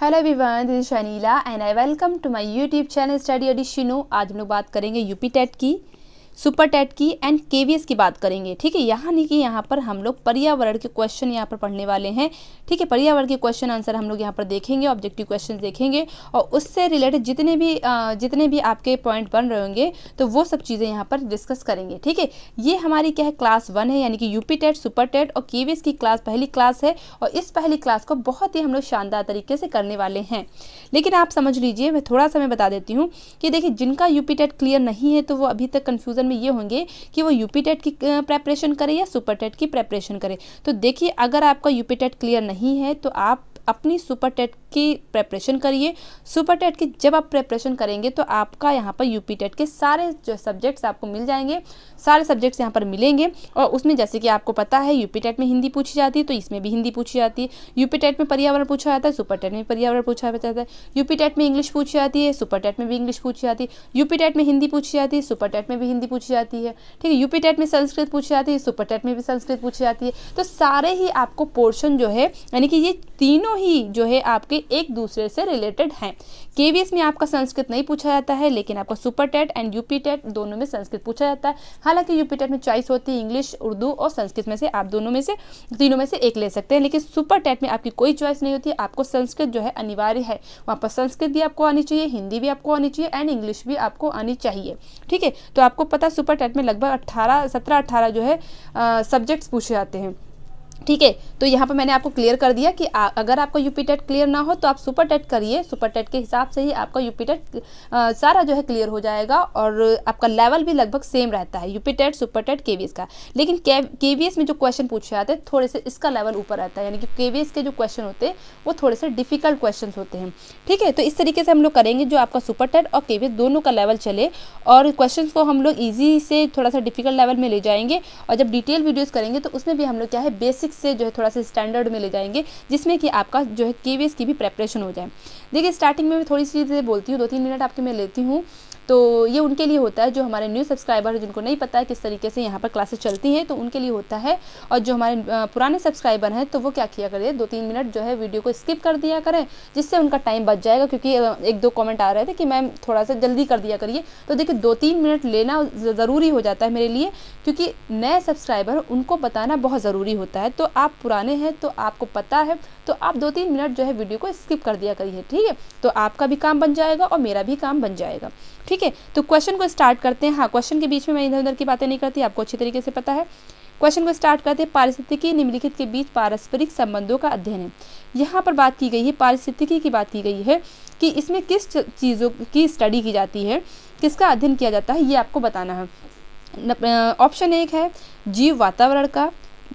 Hello everyone, this is Shanila and I welcome to my YouTube channel study एडिशिनो। आज हम लोग बात करेंगे यूपी टेट की, सुपर टेट की एंड केवीएस की बात करेंगे। ठीक है, यहाँ नहीं कि यहाँ पर हम लोग पर्यावरण के क्वेश्चन यहाँ पर पढ़ने वाले हैं। ठीक है, पर्यावरण के क्वेश्चन आंसर हम लोग यहाँ पर देखेंगे, ऑब्जेक्टिव क्वेश्चन देखेंगे और उससे रिलेटेड जितने भी आपके पॉइंट बन रहे होंगे तो वो सब चीज़ें यहाँ पर डिस्कस करेंगे। ठीक है, ये हमारी क्या है, क्लास 1 है, यानी कि यूपी टेट, सुपर टेट और केवीएस की क्लास पहली क्लास है और इस पहली क्लास को बहुत ही हम लोग शानदार तरीके से करने वाले हैं। लेकिन आप समझ लीजिए, मैं थोड़ा सा बता देती हूँ कि देखिए, जिनका यूपी टेट क्लियर नहीं है तो वो अभी तक कन्फ्यूजन में ये होंगे कि वो यूपी टेट की प्रेपरेशन करे या सुपर टेट की प्रेपरेशन करे। तो देखिए, अगर आपका यूपी टेट क्लियर नहीं है तो आप अपनी सुपर टेट की प्रेपरेशन करिए। सुपर टेट की जब आप प्रेपरेशन करेंगे तो आपका यहाँ पर यूपी टेट के सारे जो सब्जेक्ट्स आपको मिल जाएंगे, सारे सब्जेक्ट्स यहाँ पर मिलेंगे। और उसमें जैसे कि आपको पता है, यूपी टेट में हिंदी पूछी जाती है तो इसमें भी हिंदी पूछी जाती है। यूपी टेट में पर्यावरण पूछा जाता है, सुपर टेट में पर्यावरण पूछा जाता है। यूपी टेट में इंग्लिश पूछी जाती है, सुपर टेट में भी इंग्लिश पूछी जाती है। यूपी टेट में हिंदी पूछी जाती है, सुपर टेट में भी हिंदी पूछी जाती है। ठीक है, यूपी टेट में संस्कृत पूछी जाती है, सुपर टेट में भी संस्कृत पूछी जाती है। तो सारे ही आपको पोर्शन जो है, यानी कि ये तीनों ही जो है आपके एक दूसरे से रिलेटेड हैं। केवीएस में आपका संस्कृत नहीं पूछा जाता है, लेकिन आपका super TET and UP TET दोनों में संस्कृत पूछा जाता है। हालांकि यूपी टेट में चॉइस होती है इंग्लिश, उर्दू और संस्कृत में से आप तीनों में से एक ले सकते हैं। लेकिन सुपर टेट में आपकी कोई चॉइस नहीं होती है, आपको संस्कृत जो है अनिवार्य है। वहाँ पर संस्कृत भी आपको आनी चाहिए, हिंदी भी आपको आनी चाहिए एंड इंग्लिश भी आपको आनी चाहिए। ठीक है, तो आपको पता है सुपर टेट में लगभग 17-18 जो है सब्जेक्ट्स पूछे जाते हैं। ठीक है, तो यहाँ पर मैंने आपको क्लियर कर दिया कि अगर आपका यूपी टेट क्लियर ना हो तो आप सुपर टेट करिए। सुपर टेट के हिसाब से ही आपका यूपी टेट सारा जो है क्लियर हो जाएगा और आपका लेवल भी लगभग सेम रहता है, UP TET, super TET, KVS का। लेकिन केवीएस में जो क्वेश्चन पूछे जाते हैं थोड़े से इसका लेवल ऊपर रहता है, यानी कि केवीएस के जो क्वेश्चन होते हैं वो थोड़े से डिफिकल्ट क्वेश्चन होते हैं। ठीक है, तो इस तरीके से हम लोग करेंगे जो आपका सुपर टेट और केवीएस दोनों का लेवल चले और क्वेश्चन को हम लोग ईजी से थोड़ा सा डिफिकल्ट लेवल में ले जाएंगे। और जब डिटेल वीडियोज़ करेंगे तो उसमें भी हम लोग क्या है, बेसिक से जो है थोड़ा सा स्टैंडर्ड में ले जाएंगे, जिसमें कि आपका जो है केवीएस की भी प्रेपरेशन हो जाए। देखिए, स्टार्टिंग में मैं थोड़ी सी चीज़ें बोलती हूँ, 2-3 मिनट आपके मैं लेती हूँ। तो ये उनके लिए होता है जो हमारे न्यू सब्सक्राइबर हैं, जिनको नहीं पता है किस तरीके से यहाँ पर क्लासेस चलती हैं, तो उनके लिए होता है। और जो हमारे पुराने सब्सक्राइबर हैं तो वो क्या किया करें, 2-3 मिनट जो है वीडियो को स्किप कर दिया करें, जिससे उनका टाइम बच जाएगा। क्योंकि 1-2 कमेंट आ रहे थे कि मैम थोड़ा सा जल्दी कर दिया करिए। तो देखिए, 2-3 मिनट लेना ज़रूरी हो जाता है मेरे लिए, क्योंकि नए सब्सक्राइबर उनको बताना बहुत ज़रूरी होता है। तो आप पुराने हैं तो आपको पता है, तो आप 2-3 मिनट जो है वीडियो को स्किप कर दिया करिए। ठीक है, तो आपका भी काम बन जाएगा और मेरा भी काम बन जाएगा। ठीक है, तो क्वेश्चन को स्टार्ट करते हैं। हाँ, क्वेश्चन के बीच में मैं इधर उधर की बातें नहीं करती, आपको अच्छी तरीके से पता है। क्वेश्चन को स्टार्ट करते हैं। पारिस्थितिकी निम्नलिखित के बीच पारस्परिक संबंधों का अध्ययन है। यहाँ पर बात की गई है, पारिस्थितिकी की बात की गई है कि इसमें किस चीज़ों की स्टडी की जाती है, किसका अध्ययन किया जाता है, ये आपको बताना है। ऑप्शन 1 है जीव वातावरण का,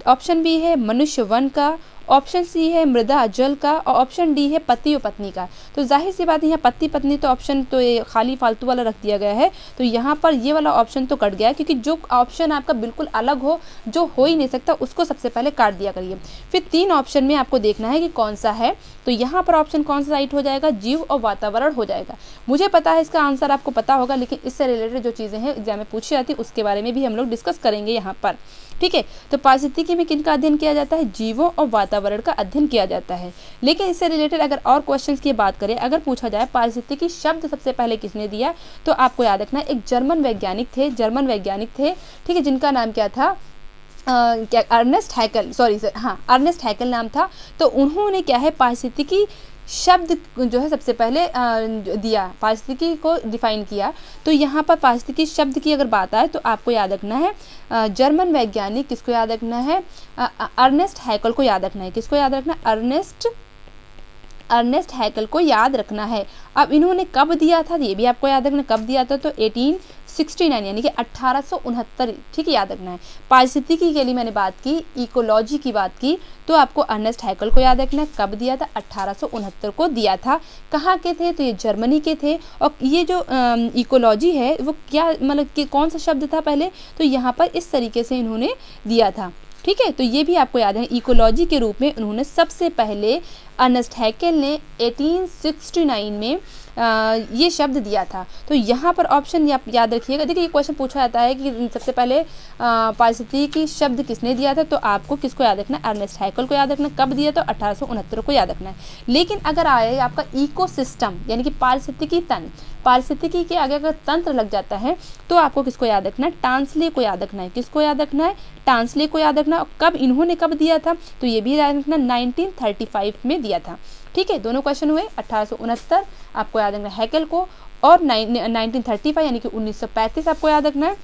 ऑप्शन बी है मनुष्य वन का, ऑप्शन सी है मृदा जल का और ऑप्शन डी है पति और पत्नी का। तो जाहिर सी बात है, यहाँ पति पत्नी तो ऑप्शन तो ये खाली फालतू वाला रख दिया गया है, तो यहाँ पर ये वाला ऑप्शन तो कट गया है, क्योंकि जो ऑप्शन आपका बिल्कुल अलग हो, जो हो ही नहीं सकता, उसको सबसे पहले काट दिया करिए। फिर 3 ऑप्शन में आपको देखना है कि कौन सा है। तो यहाँ पर ऑप्शन कौन सा राइट हो जाएगा, जीव और वातावरण हो जाएगा। मुझे पता है इसका आंसर आपको पता होगा, लेकिन इससे रिलेटेड जो चीज़ें हैं एग्जाम में पूछी जाती है उसके बारे में भी हम लोग डिस्कस करेंगे यहाँ पर। ठीक है, तो पारिस्थितिकी में किनका अध्ययन किया जाता है, जीवों और वातावरण का अध्ययन किया जाता है। लेकिन इससे रिलेटेड अगर और क्वेश्चंस की बात करें, अगर पूछा जाए पारिस्थितिकी शब्द सबसे पहले किसने दिया, तो आपको याद रखना है एक जर्मन वैज्ञानिक थे। ठीक है, जिनका नाम क्या था, क्या अर्नेस्ट हैकेल, सॉरी सर, हाँ अर्नेस्ट हैकेल नाम था। तो उन्होंने क्या है, पारिस्थितिकी शब्द जो है सबसे पहले दिया, पारिस्थितिकी को डिफाइन किया। तो यहाँ पर पारिस्थितिकी शब्द की अगर बात आए तो आपको याद रखना है जर्मन वैज्ञानिक, किसको याद रखना है, अर्नेस्ट हैकेल को याद रखना है। किसको याद रखना है, अर्नेस्ट हैकेल को याद रखना है। अब इन्होंने कब दिया था ये भी आपको याद रखना, कब दिया था, तो 1869 यानी कि 1869। ठीक है, याद रखना है। पारिस्थितिकी के लिए मैंने बात की, इकोलॉजी की बात की, तो आपको अर्नेस्ट हैकेल को याद रखना है, कब दिया था, 1869 को दिया था। कहाँ के थे, तो ये जर्मनी के थे। और ये जो इकोलॉजी है वो क्या, मतलब कि कौन सा शब्द था पहले, तो यहाँ पर इस तरीके से इन्होंने दिया था। ठीक है, तो ये भी आपको याद है, इकोलॉजी के रूप में उन्होंने सबसे पहले अर्नेस्ट हैकेल ने 1869 में ये शब्द दिया था। तो यहाँ पर ऑप्शन याद रखिएगा। देखिए ये क्वेश्चन पूछा जाता है कि सबसे पहले पारिस्थितिकी शब्द किसने दिया था, तो आपको किसको याद रखना है, अर्नेस्ट हैकेल को याद रखना। कब दिया, तो 1869 को याद रखना है। लेकिन अगर आए आपका इकोसिस्टम यानी कि पारिस्थितिकी तंत्र, पारिस्थितिकी के आगे अगर तंत्र लग जाता है तो आपको किसको याद रखना है, टांसले को याद रखना है। किसको याद रखना है, टांसले को याद रखना। कब इन्होंने कब दिया था, तो ये भी याद रखना 1935 में दिया था। ठीक है, दोनों क्वेश्चन हुए। 1869 आपको याद रखना है हैकेल को, और 1935 यानी कि 1935 आपको याद रखना है।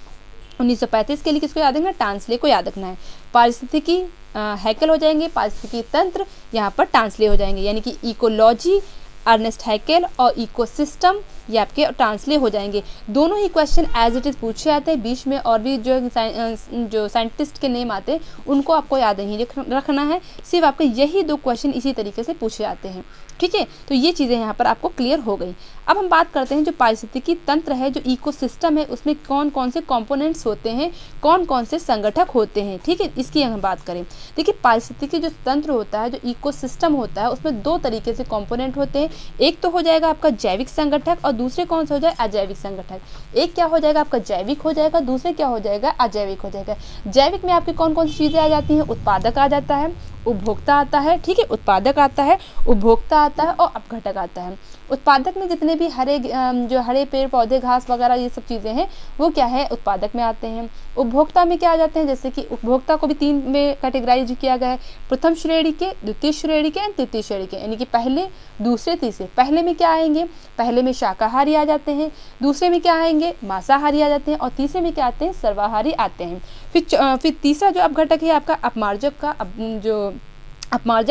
1935 के लिए किसको याद रखना है, टांसले को याद रखना है। पारिस्थितिकी हैकेल हो जाएंगे, पारिस्थितिकी तंत्र यहाँ पर टांसले हो जाएंगे, यानी कि इकोलॉजी अर्नेस्ट हैकेल और इकोसिस्टम ये आपके ट्रांसले हो जाएंगे। दोनों ही क्वेश्चन एज इट इज़ पूछे जाते हैं। बीच में और भी जो साइंटिस्ट के नेम आते हैं उनको आपको याद नहीं रखना है, सिर्फ आपके यही 2 क्वेश्चन इसी तरीके से पूछे जाते हैं। ठीक है, तो ये चीज़ें यहाँ पर आपको क्लियर हो गई। अब हम बात करते हैं जो पारिस्थितिकी तंत्र है, जो इकोसिस्टम है, उसमें कौन कौन से कंपोनेंट्स होते हैं, कौन कौन से संगठक होते हैं। ठीक है, इसकी हम बात करें। देखिए पारिस्थितिकी जो तंत्र होता है, जो इकोसिस्टम होता है, उसमें 2 तरीके से कंपोनेंट होते हैं। एक तो हो जाएगा आपका जैविक संगठक और दूसरे कौन सा हो जाएगा, अजैविक संगठक। एक क्या हो जाएगा आपका जैविक हो जाएगा, दूसरे क्या हो जाएगा, अजैविक हो जाएगा। जैविक में आपकी कौन कौन सी चीज़ें आ जाती हैं, उत्पादक आ जाता है, उपभोक्ता आता है। ठीक है, उत्पादक आता है, उपभोक्ता आता है और अपघटक आता है। उत्पादक में जितने भी हरे पेड़ पौधे घास वगैरह ये सब चीज़ें हैं वो क्या है, उत्पादक में आते हैं। उपभोक्ता में क्या आ जाते हैं, जैसे कि उपभोक्ता को भी 3 में कैटेगराइज किया गया है, प्रथम श्रेणी के, द्वितीय श्रेणी के और तृतीय श्रेणी के, यानी कि पहले, दूसरे, तीसरे। पहले में क्या आएंगे, पहले में शाकाहारी आ जाते हैं, दूसरे में क्या आएंगे, मांसाहारी आ जाते हैं, और तीसरे में क्या आते हैं, सर्वाहारी आते हैं। फिर तीसरा जो अपघटक है आपका अपमार्जक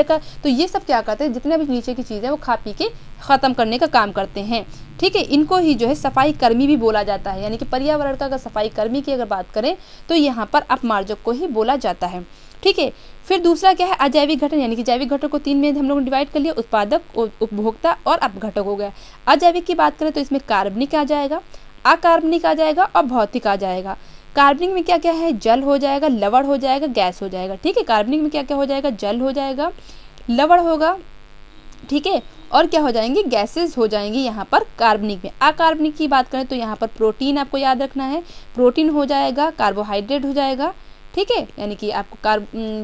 का, तो ये सब क्या करते हैं, जितने भी नीचे की चीज़ें वो खा पी के ख़त्म करने का काम करते हैं। ठीक है, इनको ही जो है सफाई कर्मी भी बोला जाता है, यानी कि पर्यावरण का अगर सफाई कर्मी की अगर बात करें तो यहाँ पर अपमार्जक को ही बोला जाता है। ठीक है, फिर दूसरा क्या है, अजैविक घटक, यानी कि जैविक घटक को 3 में हम लोग ने डिवाइड कर लिया, उत्पादक, उपभोक्ता और अपघटक हो गया। अजैविक की बात करें तो इसमें कार्बनिक आ जाएगा, अकार्बनिक आ जाएगा और भौतिक आ जाएगा। कार्बनिक में क्या क्या है, जल हो जाएगा, लवण हो जाएगा, गैस हो जाएगा। ठीक है, कार्बनिक में क्या क्या हो जाएगा, जल हो जाएगा, लवण होगा, ठीक है, और क्या हो जाएंगे, गैसेस हो जाएंगी यहाँ पर कार्बनिक में। अकार्बनिक की बात करें तो यहाँ पर प्रोटीन आपको याद रखना है, प्रोटीन हो जाएगा, कार्बोहाइड्रेट हो जाएगा। ठीक है, यानी कि आपको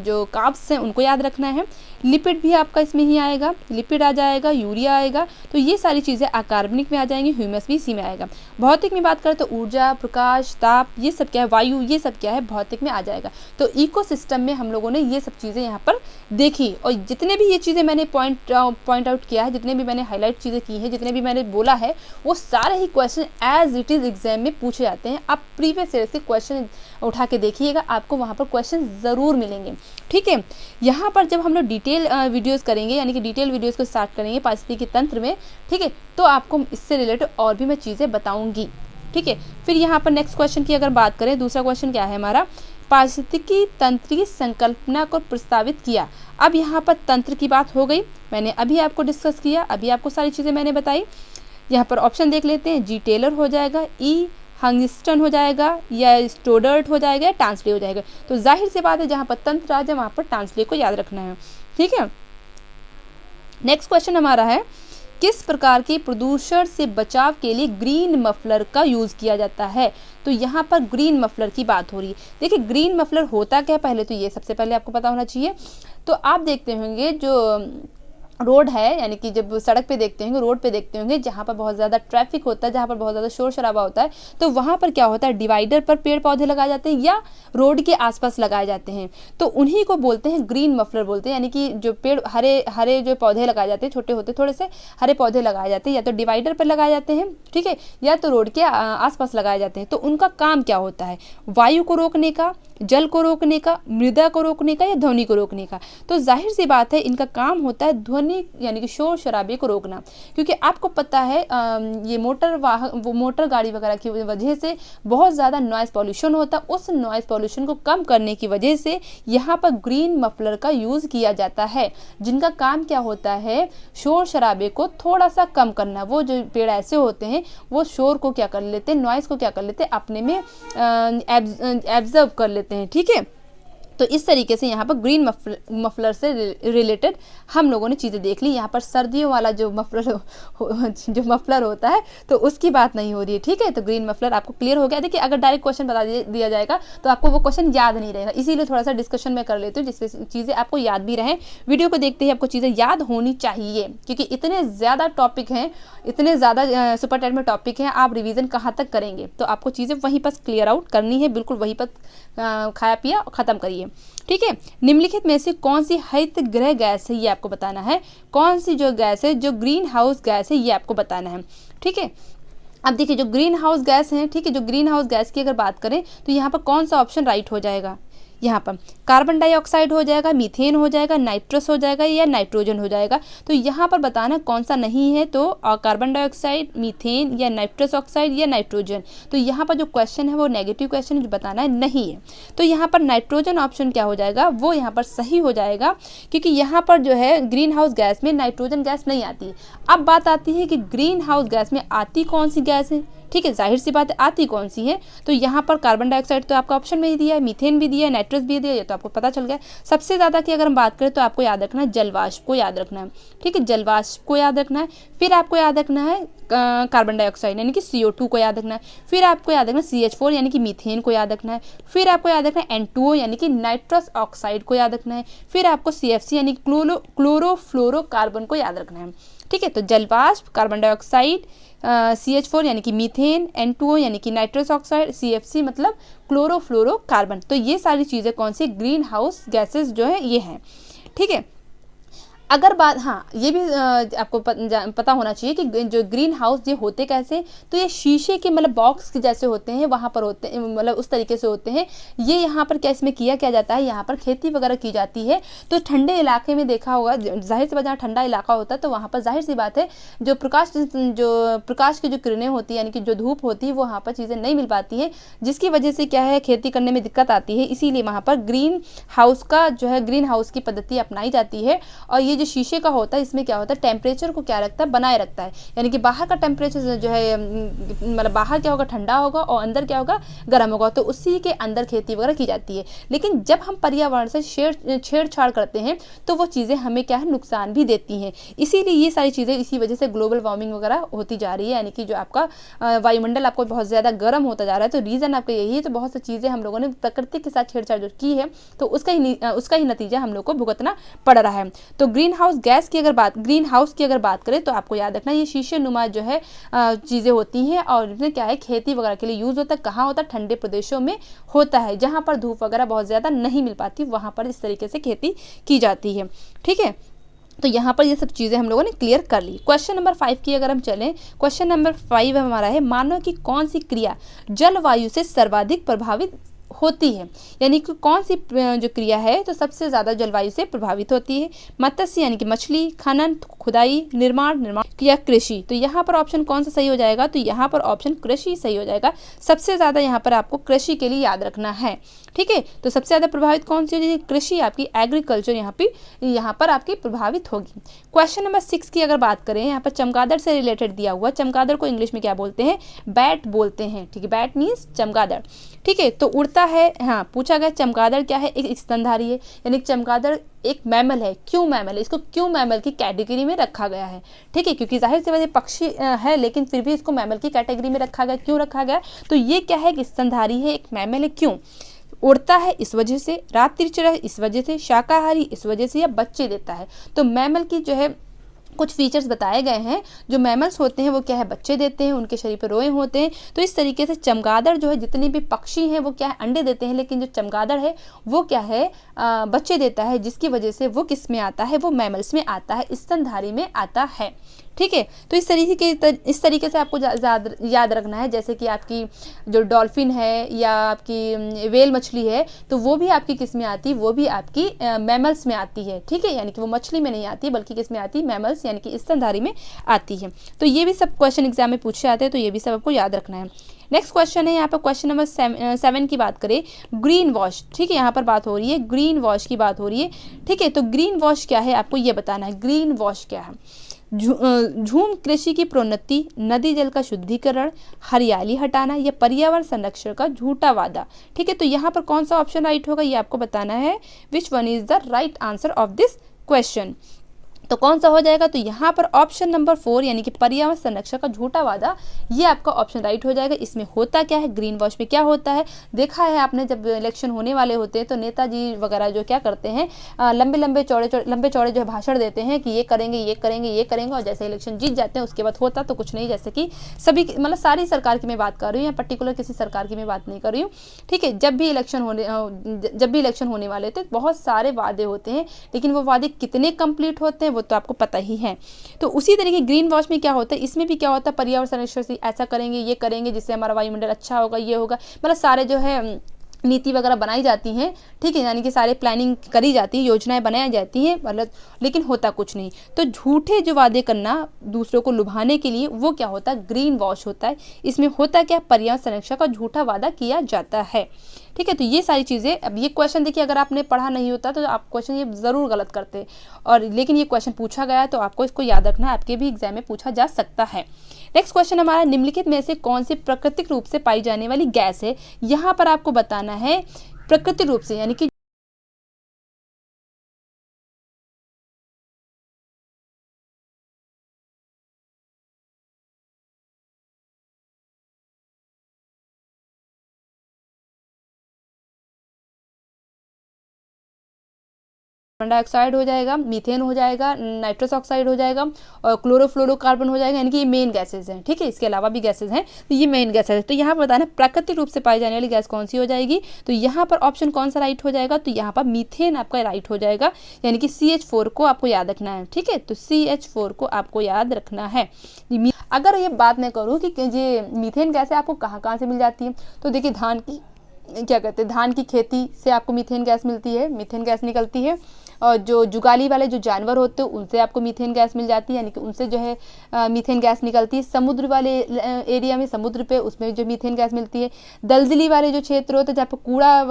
जो कार्ब्स हैं उनको याद रखना है। लिपिड भी आपका इसमें ही आएगा, लिपिड आ जाएगा, यूरिया आएगा, तो ये सारी चीज़ें अकार्बनिक में आ जाएंगी, ह्यूमस भी इसी में आएगा। भौतिक में बात करें तो ऊर्जा, प्रकाश, ताप, ये सब क्या है, वायु, ये सब क्या है, भौतिक में आ जाएगा। तो इकोसिस्टम में हम लोगों ने ये सब चीज़ें यहाँ पर देखी, और जितने भी ये चीज़ें मैंने पॉइंट आउट किया है, जितने भी मैंने हाईलाइट चीज़ें की हैं, जितने भी मैंने बोला है, वो सारे ही question as it is exam में पूछे जाते हैं। आप प्रीवियस ईयर से क्वेश्चन उठा के देखिएगा, आपको वहाँ पर क्वेश्चन ज़रूर मिलेंगे। ठीक है, यहाँ पर जब हम लोग डिटेल वीडियोस करेंगे, यानी कि डिटेल वीडियोस को स्टार्ट करेंगे पारिस्थितिकी तंत्र में, ठीक है, तो आपको इससे रिलेटेड और भी मैं चीज़ें बताऊँगी। ठीक है, फिर यहाँ पर नेक्स्ट क्वेश्चन की अगर बात करें, दूसरा क्वेश्चन क्या है हमारा, पारिस्थितिकी तंत्र की संकल्पना को प्रस्तावित किया। अब यहाँ पर तंत्र की बात हो गई, मैंने अभी आपको डिस्कस किया, अभी आपको सारी चीज़ें मैंने बताई। यहाँ पर ऑप्शन देख लेते हैं, जी टेलर हो जाएगा, ई हंगिस्टन हो जाएगा, या स्टोडर्ट हो जाएगा, या टांसले हो जाएगा। तो जाहिर सी बात है जहाँ पर तंत्र आ जाए वहाँ पर टांसले को याद रखना है। ठीक है, नेक्स्ट क्वेश्चन हमारा है, किस प्रकार के प्रदूषण से बचाव के लिए ग्रीन मफलर का यूज़ किया जाता है। तो यहाँ पर ग्रीन मफलर की बात हो रही है। देखिए ग्रीन मफलर होता क्या है, पहले तो ये सबसे पहले आपको पता होना चाहिए। तो आप देखते होंगे जो रोड है, यानी कि जब सड़क पे देखते होंगे, रोड पे देखते होंगे, जहाँ पर बहुत ज़्यादा ट्रैफिक होता है, जहाँ पर बहुत ज़्यादा शोर शराबा होता है, तो वहाँ पर क्या होता है, डिवाइडर पर पेड़ पौधे लगाए जाते हैं या रोड के आसपास लगाए जाते हैं, तो उन्हीं को बोलते हैं ग्रीन मफलर बोलते हैं। यानी कि जो पेड़ हरे हरे जो पौधे लगाए जाते हैं, छोटे होते थोड़े से हरे पौधे लगाए जाते हैं, या तो डिवाइडर पर लगाए जाते हैं, ठीक है, या तो रोड के आसपास लगाए जाते हैं। तो उनका काम क्या होता है, वायु को रोकने का, जल को रोकने का, मृदा को रोकने का, या ध्वनि को रोकने का। तो जाहिर सी बात है इनका काम होता है ध्वनि यानी कि शोर शराबे को रोकना, क्योंकि आपको पता है ये मोटर गाड़ी वगैरह की वजह से बहुत ज़्यादा नॉइज़ पॉल्यूशन होता है। उस नॉइज़ पॉल्यूशन को कम करने की वजह से यहाँ पर ग्रीन मफलर का यूज़ किया जाता है, जिनका काम क्या होता है, शोर शराबे को थोड़ा सा कम करना। वो जो पेड़ ऐसे होते हैं वो शोर को क्या कर लेते हैं, नॉइज़ को क्या कर लेते हैं, अपने में एब्जर्व कर लेते हैं। ठीक है, तो इस तरीके से यहाँ पर ग्रीन मफलर से रिलेटेड हम लोगों ने चीज़ें देख ली। यहाँ पर सर्दियों वाला जो मफलर होता है तो उसकी बात नहीं हो रही है, ठीक है। तो ग्रीन मफलर आपको क्लियर हो गया। देखिए अगर डायरेक्ट क्वेश्चन बता दिया जाएगा तो आपको वो क्वेश्चन याद नहीं रहेगा, इसीलिए थोड़ा सा डिस्कशन में कर लेती हूँ जिससे चीज़ें आपको याद भी रहें। वीडियो को देखते ही आपको चीज़ें याद होनी चाहिए, क्योंकि इतने ज़्यादा टॉपिक हैं, इतने ज़्यादा सुपर टेट में टॉपिक हैं, आप रिवीजन कहाँ तक करेंगे। तो आपको चीज़ें वहीं पर क्लियर आउट करनी है, बिल्कुल वहीं पर खाया पिया ख़त्म करिए, ठीक है। निम्नलिखित में से कौन सी हरित गृह गैस है ये आपको बताना है। कौन सी जो गैस है जो ग्रीन हाउस गैस है ये आपको बताना है, ठीक है। अब देखिए जो ग्रीन हाउस गैस है, ठीक है, जो ग्रीन हाउस गैस की अगर बात करें तो यहाँ पर कौन सा ऑप्शन राइट हो जाएगा। यहाँ पर कार्बन डाइऑक्साइड हो जाएगा, मीथेन हो जाएगा, नाइट्रस हो जाएगा या नाइट्रोजन हो जाएगा। तो यहाँ पर बताना कौन सा नहीं है, तो कार्बन डाइऑक्साइड, मीथेन या नाइट्रस ऑक्साइड या नाइट्रोजन। तो यहाँ पर जो क्वेश्चन है वो नेगेटिव क्वेश्चन है, जो बताना है नहीं है। तो यहाँ पर नाइट्रोजन ऑप्शन क्या हो जाएगा, वो यहाँ पर सही हो जाएगा, क्योंकि यहाँ पर जो है ग्रीन हाउस गैस में नाइट्रोजन गैस नहीं आती। अब बात आती है कि ग्रीन हाउस गैस में आती कौन सी गैस है, ठीक है, जाहिर सी बात है आती कौन सी है। तो यहाँ पर कार्बन डाइऑक्साइड तो आपका ऑप्शन में ही दिया है, मीथेन भी दिया है, नाइट्रस भी दिया है, ये तो आपको पता चल गया। सबसे ज़्यादा की अगर हम बात करें तो आपको याद रखना है जलवाष्प को याद रखना है, ठीक है, जलवाष्प को याद रखना है। फिर आपको याद रखना है कार्बन डाइऑक्साइड यानी कि CO2 को याद रखना है। फिर आपको याद रखना है CH4 यानी कि मीथेन को याद रखना है। फिर आपको याद रखना है N2O यानी कि नाइट्रस ऑक्साइड को याद रखना है। फिर आपको CFC यानी कि क्लोरोफ्लोरोकार्बन को याद रखना है, ठीक है। तो जलवाष्प, कार्बन डाइऑक्साइड, CH4 यानी कि मीथेन, N2O यानी कि नाइट्रस ऑक्साइड, CFC मतलब क्लोरोफ्लोरोकार्बन। तो ये सारी चीज़ें कौन सी ग्रीन हाउस गैसेस जो है ये हैं, ठीक है। अगर बात, हाँ ये भी आपको पता होना चाहिए कि जो ग्रीन हाउस ये होते कैसे, तो ये शीशे के मतलब बॉक्स के जैसे होते हैं, वहाँ पर होते हैं, मतलब उस तरीके से होते हैं। ये यहाँ पर क्या इसमें किया क्या जाता है, यहाँ पर खेती वगैरह की जाती है। तो ठंडे इलाके में देखा होगा, जाहिर सी बात, जहाँ ठंडा इलाका होता है तो वहाँ पर जाहिर सी बात है जो प्रकाश की जो किरणें होती है यानी कि जो धूप होती है वो वहाँ पर चीज़ें नहीं मिल पाती है, जिसकी वजह से क्या है खेती करने में दिक्कत आती है। इसीलिए वहाँ पर ग्रीन हाउस का जो है ग्रीन हाउस की पद्धति अपनाई जाती है। और ये जो शीशे का होता है इसमें क्या होता है, टेम्परेचर को क्या रखता है, बनाए रखता है। यानी कि बाहर का टेम्परेचर जो है मतलब बाहर क्या होगा, ठंडा होगा और अंदर क्या होगा, गर्म होगा। तो उसी के अंदर खेती वगैरह की जाती है। लेकिन जब हम पर्यावरण से छेड़छाड़ करते हैं तो वो चीज़ें हमें क्या है, नुकसान भी देती हैं। इसीलिए ये सारी चीज़ें, इसी वजह से ग्लोबल वार्मिंग वगैरह होती जा रही है, यानी कि जो आपका वायुमंडल आपको बहुत ज़्यादा गर्म होता जा रहा है। तो रीज़न आपका यही है। तो बहुत सी चीज़ें हम लोगों ने प्रकृति के साथ छेड़छाड़ जो की है तो उसका ही नतीजा हम लोग को भुगतना पड़ रहा है। तो ग्रीन हाउस की अगर बात करें तो आपको याद रखना ये शीशे नुमा जो है चीज़ें होती हैं। और इसमें क्या है, खेती वगैरह के लिए यूज़ होता है। कहाँ होता है, ठंडे प्रदेशों में होता है, जहाँ पर धूप वगैरह बहुत ज़्यादा नहीं मिल पाती, वहाँ पर इस तरीके से खेती की जाती है, ठीक है। तो यहाँ पर ये सब चीज़ें हम लोगों ने क्लियर कर ली। क्वेश्चन नंबर 5 की अगर हम चलें, क्वेश्चन नंबर 5 हमारा है, मानव की कौन सी क्रिया जलवायु से सर्वाधिक प्रभावित होती है। यानी कि कौन सी जो क्रिया है तो सबसे ज़्यादा जलवायु से प्रभावित होती है। मत्स्य यानी कि मछली, खनन, खुदाई, निर्माण या कृषि। तो यहाँ पर ऑप्शन कौन सा सही हो जाएगा, तो यहाँ पर ऑप्शन कृषि सही हो जाएगा। सबसे ज़्यादा यहाँ पर आपको कृषि के लिए याद रखना है, ठीक है। तो सबसे ज़्यादा प्रभावित कौन सी हो जाएगी, कृषि, आपकी एग्रीकल्चर यहाँ पर आपकी प्रभावित होगी। क्वेश्चन नंबर 6 की अगर बात करें, यहाँ पर चमगादड़ से रिलेटेड दिया हुआ। चमगादड़ को इंग्लिश में क्या बोलते हैं, बैट बोलते हैं, ठीक है। बैट मीन्स चमगादड़, ठीक है। तो उड़ता है, हाँ पूछा गया चमगादड़ क्या है, एक स्तनधारी है, यानी चमगादड़ एक मैमल है। क्यों मैमल है, इसको क्यों मैमल की कैटेगरी में रखा गया है, ठीक है, क्योंकि जाहिर सी बात है पक्षी है लेकिन फिर भी इसको मैमल की कैटेगरी में रखा गया। क्यों रखा गया, तो ये क्या है, एक स्तनधारी है, एक मैमल है। क्यों उड़ता है, इस वजह से, रात्रिचर है इस वजह से, शाकाहारी इस वजह से, या बच्चे देता है। तो मैमल की जो है कुछ फीचर्स बताए गए हैं। जो मैमल्स होते हैं वो क्या है, बच्चे देते हैं, उनके शरीर पर रोए होते हैं। तो इस तरीके से चमगादड़ जो है, जितने भी पक्षी हैं वो क्या है, अंडे देते हैं, लेकिन जो चमगादड़ है वो क्या है, बच्चे देता है, जिसकी वजह से वो किस में आता है, वो मैमल्स में आता है, स्तनधारी में आता है, ठीक है। तो इस तरीके से आपको याद रखना है। जैसे कि आपकी जो डॉल्फिन है या आपकी वेल मछली है तो वो भी आपकी किस में आती है, वो भी आपकी मैमल्स में आती है, ठीक है। यानी कि वो मछली में नहीं आती बल्कि किस में आती है, मैमल्स यानी कि स्तनधारी में आती है। तो ये भी सब क्वेश्चन एग्जाम में पूछे जाते हैं, तो ये भी सब आपको याद रखना है। नेक्स्ट क्वेश्चन है यहाँ पर, क्वेश्चन नंबर 7 की बात करें, ग्रीन वॉश, ठीक है। यहाँ पर बात हो रही है ग्रीन वॉश की बात हो रही है, ठीक है। तो ग्रीन वॉश क्या है आपको ये बताना है, ग्रीन वॉश क्या है। झूम कृषि की प्रोन्नति, नदी जल का शुद्धिकरण, हरियाली हटाना या पर्यावरण संरक्षण का झूठा वादा। ठीक है, तो यहाँ पर कौन सा ऑप्शन राइट होगा ये आपको बताना है। Which one is the right answer of this question. तो कौन सा हो जाएगा, तो यहाँ पर ऑप्शन नंबर 4 यानी कि पर्यावरण संरक्षण का झूठा वादा, ये आपका ऑप्शन राइट हो जाएगा। इसमें होता क्या है, ग्रीन वॉश में क्या होता है, देखा है आपने जब इलेक्शन होने वाले होते हैं तो नेताजी वगैरह जो क्या करते हैं, लंबे चौड़े जो है भाषण देते हैं कि ये करेंगे ये करेंगे ये करेंगे, और जैसे इलेक्शन जीत जाते हैं उसके बाद होता तो कुछ नहीं। जैसे कि सभी मतलब सारी सरकार की मैं बात कर रही हूँ या पर्टिकुलर किसी सरकार की मैं बात नहीं कर रही हूँ। ठीक है, जब भी इलेक्शन होने वाले होते बहुत सारे वादे होते हैं, लेकिन वो वादे कितने कंप्लीट होते हैं वो तो आपको पता ही है। तो उसी तरीके ग्रीन वॉश में क्या होता है, इसमें भी क्या होता है, पर्यावरण संरक्षण से ऐसा करेंगे ये करेंगे जिससे हमारा वायुमंडल अच्छा होगा, ये होगा, मतलब सारे जो है नीति वगैरह बनाई जाती हैं। ठीक है, यानी कि सारे प्लानिंग करी जाती है, योजनाएं बनाई जाती हैं, मतलब लेकिन होता कुछ नहीं। तो झूठे जो वादे करना दूसरों को लुभाने के लिए, वो क्या होता है, ग्रीन वॉश होता है। इसमें होता क्या, पर्यावरण संरक्षण का झूठा वादा किया जाता है। ठीक है, तो ये सारी चीज़ें, अब ये क्वेश्चन देखिए अगर आपने पढ़ा नहीं होता तो आप क्वेश्चन ये ज़रूर गलत करते, और लेकिन ये क्वेश्चन पूछा गया है तो आपको इसको याद रखना है, आपके भी एग्जाम में पूछा जा सकता है। नेक्स्ट क्वेश्चन हमारा, निम्नलिखित में से कौन सी प्राकृतिक रूप से पाई जाने वाली गैस है। यहाँ पर आपको बताना है प्राकृतिक रूप से, यानी कि कार्बन डाइऑक्साइड हो जाएगा, मीथेन हो जाएगा, नाइट्रस ऑक्साइड हो जाएगा और क्लोरोफ्लोरोकार्बन हो जाएगा, यानी कि ये मेन गैसेज हैं। ठीक है, इसके अलावा भी गैसेज हैं, तो ये मेन गैसेज है। तो यहाँ पर बताना प्राकृतिक रूप से पाई जाने वाली गैस कौन सी हो जाएगी, तो यहाँ पर ऑप्शन कौन सा राइट हो जाएगा, तो यहाँ पर मीथेन आपका राइट हो जाएगा, यानी कि CH4 को आपको याद रखना है। ठीक है, तो CH4 को आपको याद रखना है। अगर ये बात मैं करूँ कि ये मीथेन गैस आपको कहाँ कहाँ से मिल जाती है, तो देखिए धान की खेती से आपको मीथेन गैस मिलती है, मीथेन गैस निकलती है। और जो जुगाली वाले जो जानवर होते हैं उनसे आपको मीथेन गैस मिल जाती है, यानी कि उनसे जो है मीथेन गैस निकलती है। समुद्र वाले एरिया में, समुद्र पे, उसमें जो मीथेन गैस मिलती है। दलदली वाले जो क्षेत्र होते हैं जहाँ पर कूड़ा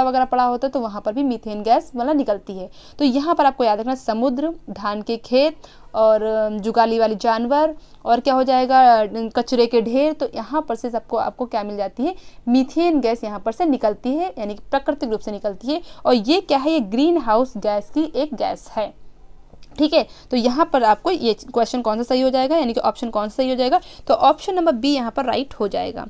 वगैरह पड़ा होता है तो वहाँ पर भी मीथेन गैस मतलब निकलती है। तो यहाँ पर आपको याद रखना, समुद्र, धान के खेत और जुगाली वाले जानवर और क्या हो जाएगा, कचरे के ढेर। तो यहाँ पर से सबको आपको क्या मिल जाती है, मीथेन गैस यहाँ पर से निकलती है, यानी कि प्राकृतिक रूप से निकलती है। और ये क्या है, ये ग्रीन हाउस गैस की एक गैस है। ठीक है, तो यहाँ पर आपको ये क्वेश्चन कौन सा सही हो जाएगा, यानी कि ऑप्शन कौन सा सही हो जाएगा, तो ऑप्शन नंबर बी यहाँ पर राइट हो जाएगा।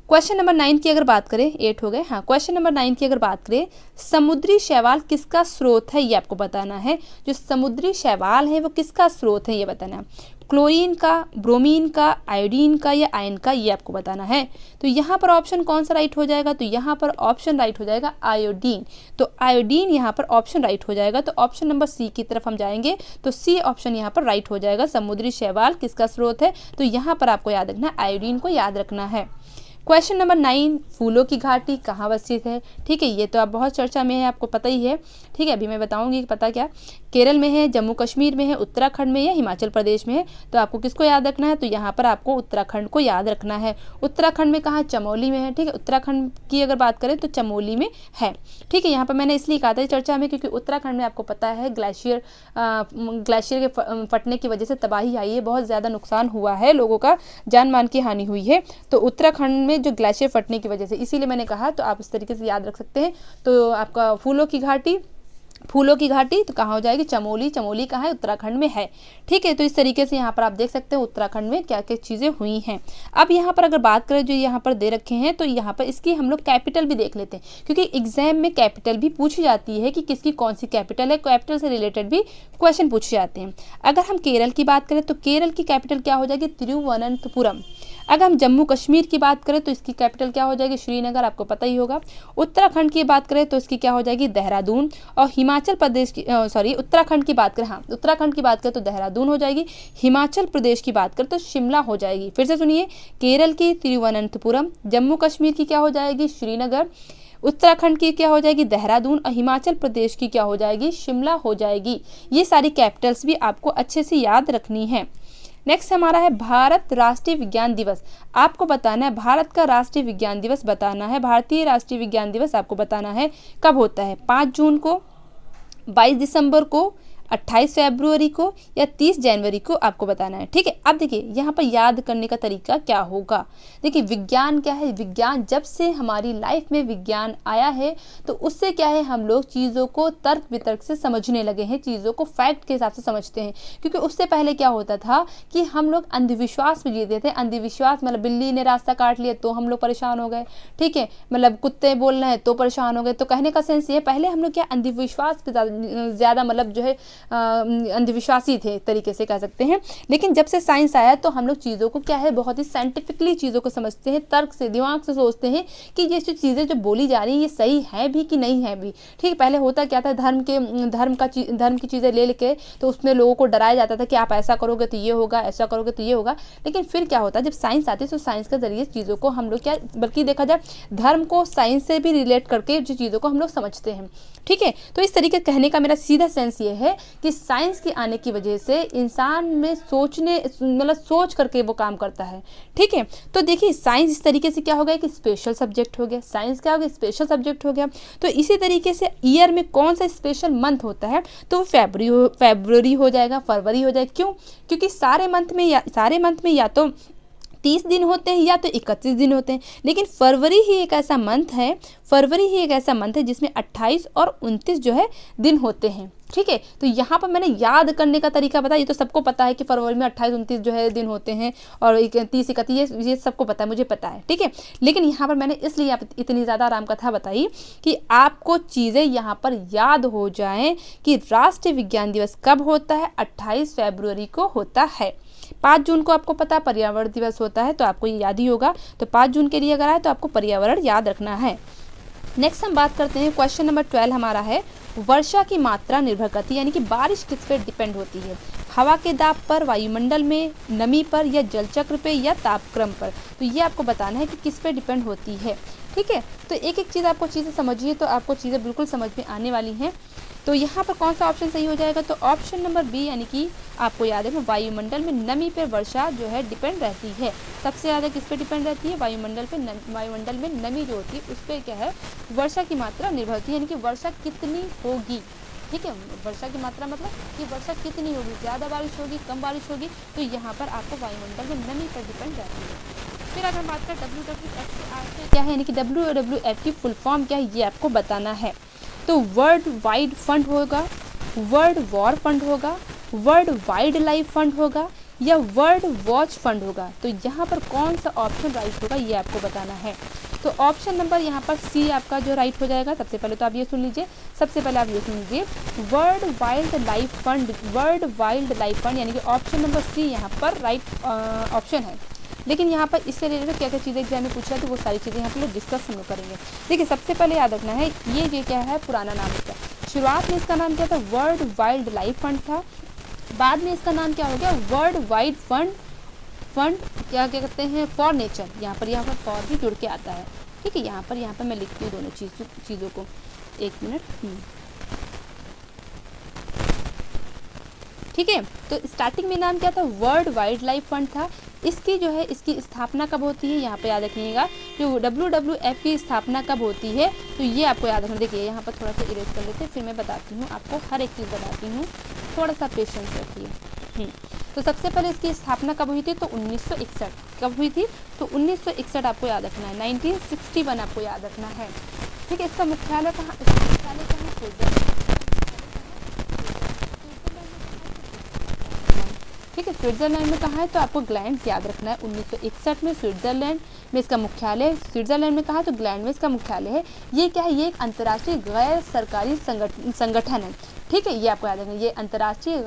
क्वेश्चन नंबर 9 की अगर बात करें, 8 हो गए, हाँ, क्वेश्चन नंबर 9 की अगर बात करें, समुद्री शैवाल किसका स्रोत है, ये आपको बताना है। जो समुद्री शैवाल है वो किसका स्रोत है ये बताना है। क्लोरीन का, ब्रोमीन का, आयोडीन का या आयन का, ये आपको बताना है। तो यहाँ पर ऑप्शन कौन सा राइट हो जाएगा, तो यहाँ पर ऑप्शन राइट हो जाएगा आयोडीन। तो आयोडीन यहाँ पर ऑप्शन राइट हो जाएगा। तो ऑप्शन नंबर सी की तरफ हम जाएंगे, तो सी ऑप्शन यहाँ पर राइट हो जाएगा। समुद्री शैवाल किसका स्रोत है, तो यहाँ पर आपको याद रखना है, आयोडीन को याद रखना है। क्वेश्चन नंबर 9, फूलों की घाटी कहाँ अवस्थित है। ठीक है, ये तो आप बहुत चर्चा में है, आपको पता ही है। ठीक है, अभी मैं बताऊंगी कि पता क्या, केरल में है, जम्मू कश्मीर में है, उत्तराखंड में या हिमाचल प्रदेश में है। तो आपको किसको याद रखना है, तो यहाँ पर आपको उत्तराखंड को याद रखना है। उत्तराखंड में कहाँ, चमोली में है। ठीक है, उत्तराखंड की अगर बात करें तो चमोली में है। ठीक है, यहाँ पर मैंने इसलिए कहा था चर्चा में क्योंकि उत्तराखंड में आपको पता है ग्लेशियर के फटने की वजह से तबाही आई है, बहुत ज़्यादा नुकसान हुआ है, लोगों का जान मान की हानि हुई है। तो उत्तराखंड में जो ग्लेशियर फटने की वजह से, इसीलिए मैंने कहा, तो आप इस तरीके से याद रख सकते हैं। तो आपका फूलों की घाटी तो कहाँ हो जाएगी, चमोली कहाँ है, उत्तराखंड में है। ठीक है, तो इस तरीके से यहाँ पर आप देख सकते हैं उत्तराखंड में क्या क्या चीज़ें हुई हैं। अब यहाँ पर अगर बात करें जो यहाँ पर दे रखे हैं, तो यहाँ पर इसकी हम लोग कैपिटल भी देख लेते हैं, क्योंकि एग्जाम में कैपिटल भी पूछी जाती है कि किसकी कौन सी कैपिटल है, कैपिटल से रिलेटेड भी क्वेश्चन पूछे जाते हैं। अगर हम केरल की बात करें तो केरल की कैपिटल क्या हो जाएगी, तिरुवनंतपुरम। अगर हम जम्मू कश्मीर की बात करें तो इसकी कैपिटल क्या हो जाएगी, श्रीनगर, आपको पता ही होगा। उत्तराखंड की बात करें तो इसकी क्या हो जाएगी, देहरादून। और हिमाचल प्रदेश की उत्तराखंड की बात करें, हाँ, उत्तराखंड की बात करें तो देहरादून हो जाएगी। हिमाचल प्रदेश की बात करें तो शिमला हो जाएगी। फिर से सुनिए, केरल की तिरुवनंतपुरम, जम्मू कश्मीर की क्या हो जाएगी, श्रीनगर, उत्तराखंड की क्या हो जाएगी, देहरादून, और हिमाचल प्रदेश की क्या हो जाएगी, शिमला हो जाएगी। ये सारी कैपिटल्स भी आपको अच्छे से याद रखनी है। नेक्स्ट हमारा है भारत राष्ट्रीय विज्ञान दिवस। आपको बताना है भारत का राष्ट्रीय विज्ञान दिवस बताना है। भारतीय राष्ट्रीय विज्ञान दिवस आपको बताना है कब होता है, 5 जून को, 22 दिसंबर को, 28 फरवरी को या 30 जनवरी को आपको बताना है। ठीक है, अब देखिए यहाँ पर याद करने का तरीका क्या होगा। देखिए विज्ञान क्या है, विज्ञान जब से हमारी लाइफ में विज्ञान आया है तो उससे क्या है, हम लोग चीज़ों को तर्क वितर्क से समझने लगे हैं, चीज़ों को फैक्ट के हिसाब से समझते हैं। क्योंकि उससे पहले क्या होता था कि हम लोग अंधविश्वास में जीते थे। अंधविश्वास मतलब बिल्ली ने रास्ता काट लिया तो हम लोग परेशान हो गए, ठीक है, मतलब कुत्ते बोल रहे हैं तो परेशान हो गए। तो कहने का सेंस ये, पहले हम लोग क्या अंधविश्वास पे ज़्यादा मतलब जो है अंधविश्वासी थे, एक तरीके से कह सकते हैं। लेकिन जब से साइंस आया तो हम लोग चीज़ों को क्या है, बहुत ही साइंटिफिकली चीज़ों को समझते हैं, तर्क से, दिमाग से सोचते हैं कि ये जो चीज़ें जो बोली जा रही हैं ये सही है भी कि नहीं है भी। ठीक, पहले होता क्या था, धर्म की चीज़ें ले लेके तो उसमें लोगों को डराया जाता था कि आप ऐसा करोगे तो ये होगा, ऐसा करोगे तो ये होगा। लेकिन फिर क्या होता है, जब साइंस आती है तो साइंस के जरिए चीज़ों को हम लोग क्या, बल्कि देखा जाए धर्म को साइंस से भी रिलेट करके जो चीज़ों को हम लोग समझते हैं। ठीक है, तो इस तरीके कहने का मेरा सीधा सेंस ये है कि साइंस के आने की वजह से इंसान में सोचने मतलब सोच करके वो काम करता है। ठीक है, तो देखिए साइंस इस तरीके से क्या हो गया कि स्पेशल सब्जेक्ट हो गया, साइंस क्या हो गया, स्पेशल सब्जेक्ट हो गया। तो इसी तरीके से ईयर में कौन सा स्पेशल मंथ होता है तो फरवरी हो जाएगा, फरवरी हो जाएगा। क्यों? क्योंकि सारे मंथ में या तो 30 दिन होते हैं या तो 31 दिन होते हैं, लेकिन फरवरी ही एक ऐसा मंथ है जिसमें 28 और 29 जो है दिन होते हैं। ठीक है, तो यहाँ पर मैंने याद करने का तरीका बताया। ये तो सबको पता है कि फरवरी में 28-29 जो है दिन होते हैं और 30-31 ये सबको पता है, मुझे पता है। ठीक है, लेकिन यहाँ पर मैंने इसलिए इतनी ज़्यादा राम कथा बताई कि आपको चीज़ें यहाँ पर याद हो जाएं कि राष्ट्रीय विज्ञान दिवस कब होता है, 28 फरवरी को होता है। 5 जून को आपको पता पर्यावरण दिवस होता है, तो आपको ये याद ही होगा। तो 5 जून के लिए अगर आए तो आपको पर्यावरण याद रखना है। नेक्स्ट हम बात करते हैं, क्वेश्चन नंबर 12 हमारा है, वर्षा की मात्रा निर्भर करती है, यानी कि बारिश किस पे डिपेंड होती है, हवा के दाब पर, वायुमंडल में नमी पर, या जलचक्र पे, या तापक्रम पर। तो ये आपको बताना है कि किस पे डिपेंड होती है। ठीक है, तो एक एक चीज़ आपको चीज़ें समझिए तो आपको चीज़ें बिल्कुल समझ में आने वाली हैं। तो यहाँ पर कौन सा ऑप्शन सही हो जाएगा, तो ऑप्शन नंबर बी, यानी कि आपको याद है वायुमंडल में नमी पर वर्षा जो है डिपेंड रहती है। सबसे ज़्यादा किस पे डिपेंड रहती है, वायुमंडल में नमी जो होती है उस पर क्या है, वर्षा की मात्रा निर्भर होती है, यानी कि वर्षा कितनी होगी। ठीक है, वर्षा की मात्रा मतलब कि वर्षा कितनी होगी, ज़्यादा बारिश होगी, कम बारिश होगी, तो यहाँ पर आपको वायुमंडल में नमी पर डिपेंड रहती है। फिर अगर बात करें WWF क्या है, यानी कि WWF की फुल फॉर्म क्या है, ये आपको बताना है। तो वर्ल्ड वाइड फंड होगा, वर्ल्ड वॉर फंड होगा, वर्ल्ड वाइल्ड लाइफ फंड होगा, या वर्ल्ड वॉच फंड होगा। तो यहाँ पर कौन सा ऑप्शन राइट होगा ये आपको बताना है। तो ऑप्शन नंबर यहाँ पर सी आपका जो राइट हो जाएगा। सबसे पहले तो आप ये सुन लीजिए, वर्ल्ड वाइल्ड लाइफ फंड, यानी कि ऑप्शन नंबर सी यहाँ पर राइट ऑप्शन है। लेकिन यहाँ पर इससे रिलेटेड क्या क्या चीज़ें एग्जाम में पूछा तो वो सारी चीज़ें यहाँ पर लोग डिस्कस हम लोग करेंगे। देखिए सबसे पहले याद रखना है ये क्या है, पुराना नाम इसका। शुरुआत में इसका नाम क्या था, वर्ल्ड वाइल्ड लाइफ फंड था। बाद में इसका नाम क्या हो गया, वर्ल्ड वाइड फंड क्या कहते हैं, फॉर नेचर। यहाँ पर फॉर भी जुड़ के आता है। ठीक है, यहाँ पर मैं लिखती हूँ दोनों चीज़ों को, एक मिनट। ठीक है, तो स्टार्टिंग में नाम क्या था, वर्ल्ड वाइल्ड लाइफ फंड था। इसकी स्थापना कब होती है, यहाँ पे याद रखिएगा, जो WWF की स्थापना कब होती है, तो ये आपको याद रखना। देखिए यहाँ पर थोड़ा सा इरेज कर लेते हैं, फिर मैं बताती हूँ आपको, हर एक चीज़ बताती हूँ, थोड़ा सा पेशेंस रखिए। तो सबसे पहले इसकी स्थापना कब हुई थी, तो 1961 कब हुई थी, तो 1961 आपको याद रखना है, 1961 आपको याद रखना है। ठीक है, इसका मुख्यालय कहाँ, ठीक है, स्विट्जरलैंड में कहाँ है, तो आपको ग्लैंड याद रखना है। 1961 में स्विट्जरलैंड में इसका मुख्यालय, स्विट्जरलैंड में कहाँ है, तो ग्लैंड में इसका मुख्यालय है। ये क्या है, ये एक अंतर्राष्ट्रीय गैर सरकारी संगठन है। ठीक है, ये आपको याद रखना है, ये अंतर्राष्ट्रीय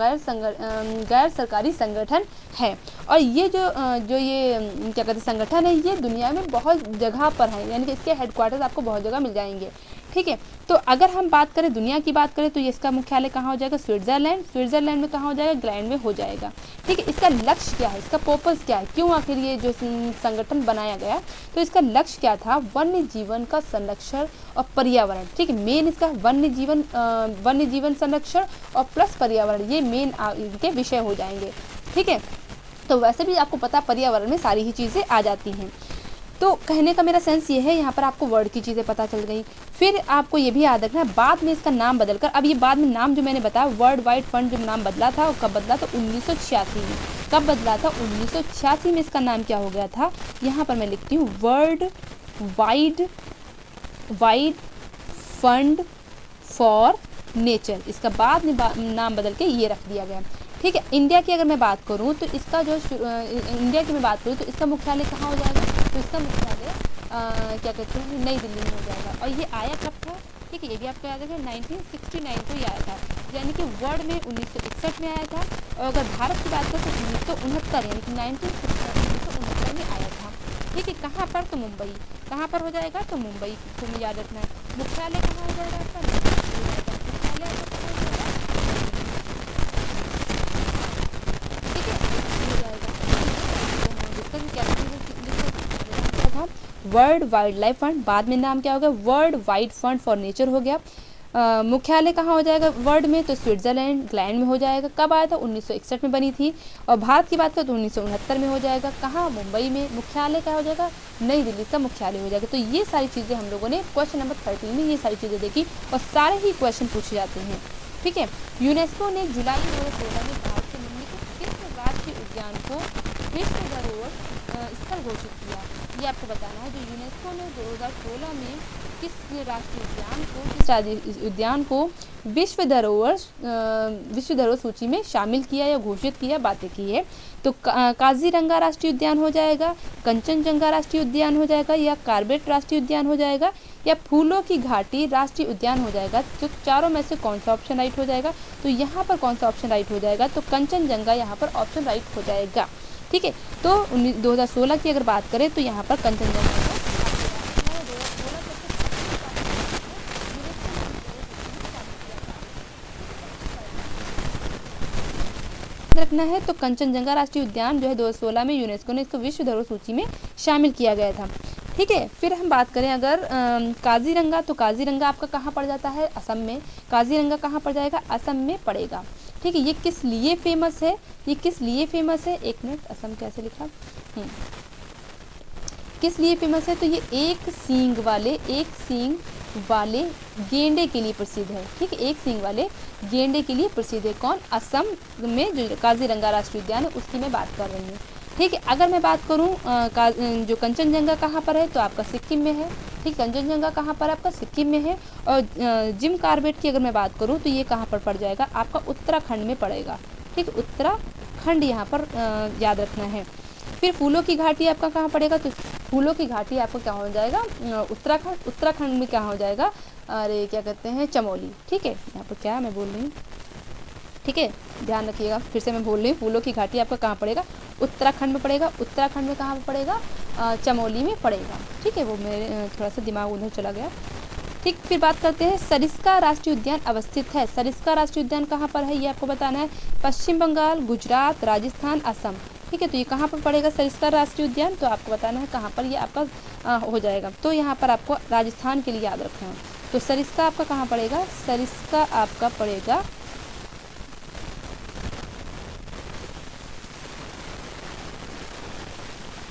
गैर सरकारी संगठन है। और ये जो ये क्या कहते हैं संगठन है, ये दुनिया में बहुत जगह पर है, यानी कि इसके हेडक्वार्टर्स आपको बहुत जगह मिल जाएंगे। ठीक है, तो अगर हम बात करें दुनिया की बात करें तो ये इसका मुख्यालय कहाँ हो जाएगा, स्विट्जरलैंड में कहाँ हो जाएगा, ग्लैंड में हो जाएगा। ठीक है, इसका लक्ष्य क्या है, इसका पर्पस क्या है, क्यों आखिर ये जो संगठन बनाया गया, तो इसका लक्ष्य क्या था, वन्य जीवन का संरक्षण और पर्यावरण। ठीक है, मेन इसका वन्य जीवन संरक्षण और प्लस पर्यावरण, ये मेन इनके विषय हो जाएंगे। ठीक है, तो वैसे भी आपको पता पर्यावरण में सारी ही चीज़ें आ जाती हैं। तो कहने का मेरा सेंस ये है, यहाँ पर आपको वर्ड की चीज़ें पता चल गई। फिर आपको ये भी याद रखना, बाद में इसका नाम बदलकर, अब ये बाद में नाम जो मैंने बताया वर्ल्ड वाइड फंड जो नाम बदला था, वो कब बदला था? 1986 में। कब बदला था? 1986 में इसका नाम क्या हो गया था? यहाँ पर मैं लिखती हूँ world wide fund for nature. इसका बाद में नाम बदल के ये रख दिया गया। ठीक है, इंडिया की अगर मैं बात करूँ तो इसका जो इंडिया की मैं बात करूँ तो इसका मुख्यालय कहाँ हो जाएगा? तो इसका मुख्यालय क्या कहते हैं, नई दिल्ली में हो जाएगा। और ये आया कब था? ठीक है, ये भी आपको याद है, 1969 को ही आया था, यानी कि वर्ल्ड में 1961 में आया था। और अगर भारत की बात करें तो 1969 यानी कि 1969 में आया था। ठीक है, कहाँ पर? तो मुंबई। कहाँ पर हो जाएगा? तो मुंबई को याद रखना है। मुख्यालय कहाँ हो जाएगा आपका? मुख्यालय वर्ल्ड वाइल्ड लाइफ फंड, बाद में नाम क्या हो गया? World wide fund for nature हो गया। मुख्यालय कहाँ हो जाएगा वर्ल्ड में? तो स्विट्जरलैंड ग्लैंड में हो जाएगा। कब आया था? 1961 में बनी थी। और भारत की बात करें तो 1969 में हो जाएगा। कहाँ? मुंबई में। मुख्यालय क्या हो जाएगा? नई दिल्ली का मुख्यालय हो जाएगा। तो ये सारी चीज़ें हम लोगों ने क्वेश्चन नंबर 13 में ये सारी चीज़ें देखी और सारे ही क्वेश्चन पूछे जाते हैं। ठीक है, यूनेस्को ने जुलाई 2016 में भारत के निम्नलिखित किस राष्ट्रीय उद्यान को विश्व धरोहर स्थल घोषित किया? ये आपको बताना है। जो यूनेस्को ने 2016 में किस राष्ट्रीय उद्यान को विश्व धरोहर सूची में शामिल किया या घोषित किया, बातें की है। तो काजीरंगा राष्ट्रीय उद्यान हो जाएगा, कंचनजंगा राष्ट्रीय उद्यान हो जाएगा, या कॉर्बेट राष्ट्रीय उद्यान हो जाएगा, या फूलों की घाटी राष्ट्रीय उद्यान हो जाएगा। तो चारों में से कौन सा ऑप्शन राइट हो जाएगा? तो यहाँ पर कौन सा ऑप्शन राइट हो जाएगा? तो कंचनजंगा यहाँ पर ऑप्शन राइट हो जाएगा। ठीक है, तो 2016 की अगर बात करें तो यहाँ पर कंचनजंगा रखना है। तो कंचनजंगा राष्ट्रीय उद्यान जो है 2016 में यूनेस्को ने इसको विश्व धरोहर सूची में शामिल किया गया था। ठीक है, फिर हम बात करें अगर काजीरंगा, तो काजीरंगा आपका कहाँ पड़ जाता है? असम में। काजीरंगा कहाँ पड़ जाएगा? असम में पड़ेगा। ठीक है, ये किस लिए फेमस है? ये किस लिए फेमस है? एक मिनट, असम कैसे लिखा? किस लिए फेमस है? तो ये एक सींग वाले गेंडे के लिए प्रसिद्ध है। ठीक है, एक सींग वाले गेंडे के लिए प्रसिद्ध है। कौन? असम में जो काजीरंगा राष्ट्रीय उद्यान है उसकी मैं बात कर रही हूँ। ठीक है, अगर मैं बात करूँ जो कंचनजंगा कहाँ पर है तो आपका सिक्किम में है। ठीक, कंचनजंगा कहाँ पर आपका? सिक्किम में है। और जिम कॉर्बेट की अगर मैं बात करूँ तो ये कहाँ पर पड़ जाएगा? आपका उत्तराखंड में पड़ेगा। ठीक, उत्तराखंड यहाँ पर याद रखना है। फिर फूलों की घाटी आपका कहाँ पड़ेगा? तो फूलों की घाटी आपको क्या हो जाएगा? उत्तराखंड में क्या हो जाएगा? अरे क्या कहते हैं? चमोली। ठीक है, यहाँ पर क्या मैं बोल रही हूँ, ठीक है, ध्यान रखिएगा। फिर से मैं बोल रही हूँ, फूलों की घाटी आपका कहाँ पड़ेगा? उत्तराखंड में पड़ेगा। उत्तराखंड में कहाँ पर पड़ेगा? चमोली में पड़ेगा। ठीक है, वो मेरे थोड़ा सा दिमाग उधर चला गया। ठीक, फिर बात करते हैं सरिस्का राष्ट्रीय उद्यान अवस्थित है। सरिस्का राष्ट्रीय उद्यान कहाँ पर है ये आपको बताना है। पश्चिम बंगाल, गुजरात, राजस्थान, असम। ठीक है, तो ये कहाँ पर पड़ेगा सरिस्का राष्ट्रीय उद्यान? तो आपको बताना है कहाँ पर ये आपका हो जाएगा। तो यहाँ पर आपको राजस्थान के लिए याद रखना है। तो सरिस्का आपका कहाँ पड़ेगा? सरिस्का आपका पड़ेगा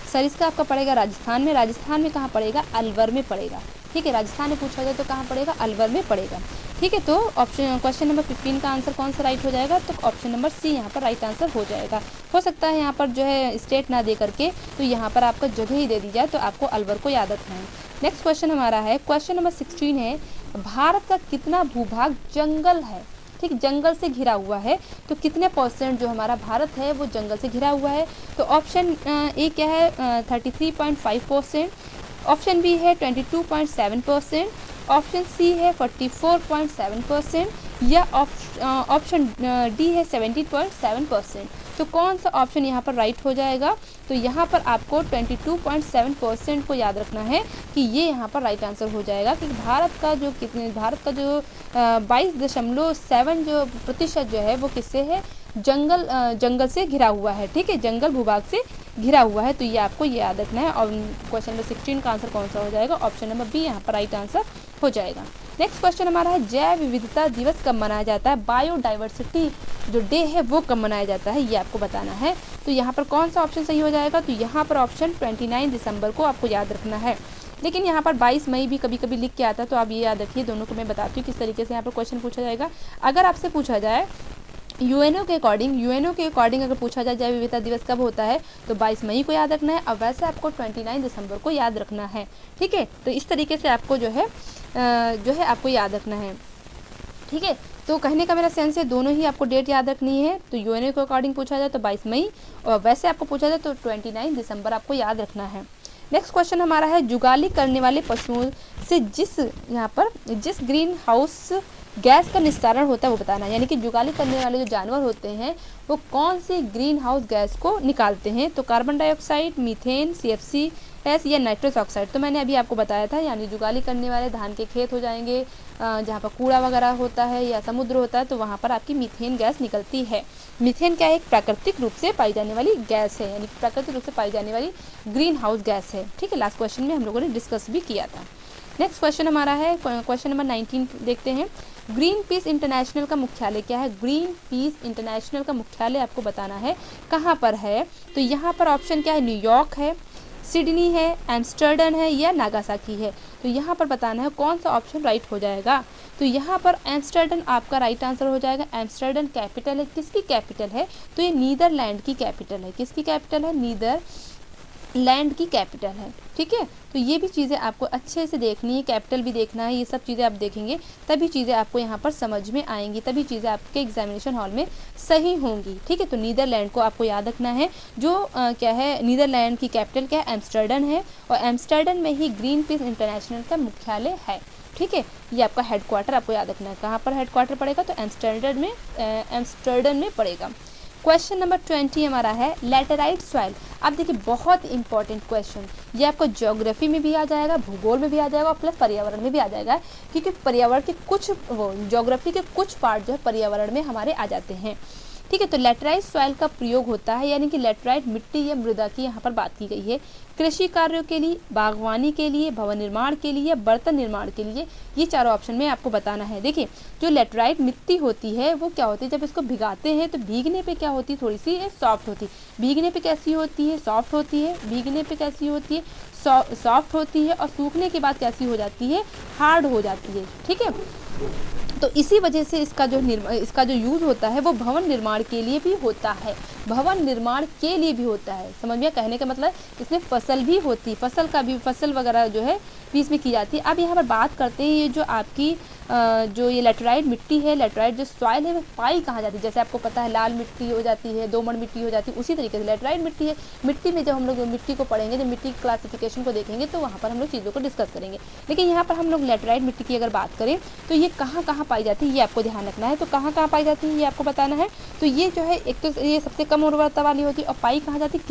सरिस्का आपका पड़ेगा राजस्थान में। राजस्थान में कहाँ पड़ेगा? अलवर में पड़ेगा। ठीक है, राजस्थान में पूछा जाए तो कहाँ पड़ेगा? अलवर में पड़ेगा। ठीक है, तो ऑप्शन क्वेश्चन नंबर 15 का आंसर कौन सा राइट हो जाएगा? तो ऑप्शन नंबर सी यहाँ पर राइट आंसर हो जाएगा। हो सकता है यहाँ पर जो है स्टेट ना दे करके तो यहाँ पर आपका जगह ही दे दी जाए, तो आपको अलवर को याद रखना है। नेक्स्ट क्वेश्चन हमारा है, क्वेश्चन नंबर 16 है, भारत का कितना भूभाग जंगल है? ठीक, जंगल से घिरा हुआ है। तो कितने % जो हमारा भारत है वो जंगल से घिरा हुआ है? तो ऑप्शन ए क्या है? 33.5%, ऑप्शन बी है 22.7%, ऑप्शन सी है 44.7%, या ऑप्शन डी है 17.7%। तो कौन सा ऑप्शन यहाँ पर राइट हो जाएगा? तो यहाँ पर आपको 22.7% को याद रखना है कि ये यहाँ पर राइट आंसर हो जाएगा। कि भारत का जो 22.7 जो प्रतिशत जो है वो किससे है? जंगल से घिरा हुआ है। ठीक है, जंगल भूभाग से घिरा हुआ है। तो ये आपको ये याद रखना है। और क्वेश्चन नंबर 16 का आंसर कौन सा हो जाएगा? ऑप्शन नंबर बी यहाँ पर राइट आंसर हो जाएगा। नेक्स्ट क्वेश्चन हमारा है जैव विविधता दिवस कब मनाया जाता है, बायोडाइवर्सिटी जो डे है वो कब मनाया जाता है, ये आपको बताना है। तो यहाँ पर कौन सा ऑप्शन सही हो जाएगा, तो यहाँ पर ऑप्शन 29 दिसंबर को आपको याद रखना है। लेकिन यहाँ पर 22 मई भी कभी कभी लिख के आता है, तो आप ये याद रखिए, दोनों को मैं बताती हूँ किस तरीके से यहाँ पर क्वेश्चन पूछा जाएगा। अगर आपसे पूछा जाए यूएनओ के अकॉर्डिंग अगर पूछा जाए जैव विविधता दिवस कब होता है, तो 22 मई को याद रखना है, और वैसे आपको 29 दिसंबर को याद रखना है। ठीक है, तो इस तरीके से आपको जो है आपको याद रखना है। ठीक है, तो कहने का मेरा सेंस है दोनों ही आपको डेट याद रखनी है। तो यूएनओ के अकॉर्डिंग पूछा जाए तो 22 मई, और वैसे आपको पूछा जाए तो 29 दिसंबर आपको याद रखना है। नेक्स्ट क्वेश्चन हमारा है जुगाली करने वाले पशुओं से जिस ग्रीन हाउस गैस का निस्तारण होता है वो बताना है। यानी कि जुगाली करने वाले जो जानवर होते हैं वो कौन सी ग्रीन हाउस गैस को निकालते हैं, तो कार्बन डाइऑक्साइड, मीथेन, CFCS या नाइट्रस ऑक्साइड। तो मैंने अभी आपको बताया था, यानी जुगाली करने वाले धान के खेत हो जाएंगे, जहाँ पर कूड़ा वगैरह होता है या समुद्र होता है, तो वहाँ पर आपकी मीथेन गैस निकलती है। मीथेन क्या है, एक प्राकृतिक रूप से पाई जाने वाली गैस है, यानी प्राकृतिक रूप से पाई जाने वाली ग्रीन हाउस गैस है। ठीक है, लास्ट क्वेश्चन में हम लोगों ने डिस्कस भी किया था। नेक्स्ट क्वेश्चन हमारा है क्वेश्चन नंबर 19 देखते हैं। ग्रीन पीस इंटरनेशनल का मुख्यालय क्या है, ग्रीन पीस इंटरनेशनल का मुख्यालय आपको बताना है कहाँ पर है। तो यहाँ पर ऑप्शन क्या है, न्यूयॉर्क है, सिडनी है, एम्स्टर्डम है या नागासाकी है। तो यहाँ पर बताना है कौन सा ऑप्शन राइट हो जाएगा। तो यहाँ पर एम्स्टर्डम आपका राइट आंसर हो जाएगा। एम्स्टर्डम कैपिटल है, किसकी कैपिटल है, तो ये नीदरलैंड की कैपिटल है। किसकी कैपिटल है, नीदरलैंड की कैपिटल है। ठीक है, तो ये भी चीज़ें आपको अच्छे से देखनी है, कैपिटल भी देखना है, ये सब चीज़ें आप देखेंगे तभी चीज़ें आपको यहाँ पर समझ में आएंगी, तभी चीज़ें आपके एग्जामिनेशन हॉल में सही होंगी। ठीक है, तो नीदरलैंड को आपको याद रखना है। जो क्या है, नीदरलैंड की कैपिटल क्या है, एम्स्टर्डम है, और एम्स्टर्डम में ही ग्रीन पीस इंटरनेशनल का मुख्यालय है। ठीक है, ये आपका हेडक्वार्टर आपको याद रखना है। कहाँ पर हेडक्वार्टर पड़ेगा, तो एम्स्टर्डम में पड़ेगा। क्वेश्चन नंबर 20 हमारा है लैटेराइट सॉइल। अब देखिए बहुत इंपॉर्टेंट क्वेश्चन, ये आपको ज्योग्राफी में भी आ जाएगा, भूगोल में भी आ जाएगा और प्लस पर्यावरण में भी आ जाएगा, क्योंकि पर्यावरण के कुछ ज्योग्राफी के कुछ पार्ट जो है पर्यावरण में हमारे आ जाते हैं। ठीक है, तो लैटेराइट सॉइल का प्रयोग होता है, यानी कि लैटेराइट मिट्टी या मृदा की यहाँ पर बात की गई है, कृषि कार्यों के लिए, बागवानी के लिए, भवन निर्माण के लिए या बर्तन निर्माण के लिए। ये चारों ऑप्शन में आपको बताना है। देखिए जो लैटेराइट मिट्टी होती है वो क्या होती है, जब इसको भिगाते हैं तो भीगने पे क्या होती है, थोड़ी सी सॉफ्ट होती है। भीगने पे कैसी होती है, सॉफ्ट होती है। भीगने पे कैसी होती है, सॉफ्ट होती है, और सूखने के बाद कैसी हो जाती है, हार्ड हो जाती है। ठीक है, तो इसी वजह से इसका जो यूज़ होता है वो भवन निर्माण के लिए भी होता है, भवन निर्माण के लिए भी होता है। समझ में, कहने का मतलब इसमें फसल भी होती है, फसल वगैरह जो है भी इसमें की जाती है। अब यहाँ पर बात करते हैं ये जो आपकी जो ये लैटेराइट मिट्टी है, लैटेराइट जो सॉइल है वो पाई कहाँ जाती है। जैसे आपको पता है लाल मिट्टी हो जाती है, दोमट मिट्टी हो जाती है, उसी तरीके से लैटेराइट मिट्टी है। मिट्टी में जब हम लोग मिट्टी को पढ़ेंगे, जब मिट्टी की क्लासिफिकेशन को देखेंगे तो वहाँ पर हम लोग चीज़ों को डिस्कस करेंगे। लेकिन यहाँ पर हम लोग लैटेराइट मिट्टी की अगर बात करें तो ये कहाँ कहाँ पाई जाती है, ये आपको ध्यान रखना है। तो कहाँ कहाँ पाई जाती है ये आपको बताना है। तो ये जो है एक तो ये सबसे कम उर्वरता वाली होती है, और पाई कहाँ जाती है,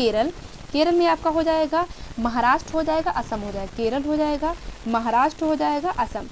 केरल में आपका हो जाएगा, महाराष्ट्र हो जाएगा, असम हो जाएगा। केरल हो जाएगा, महाराष्ट्र हो जाएगा, असम।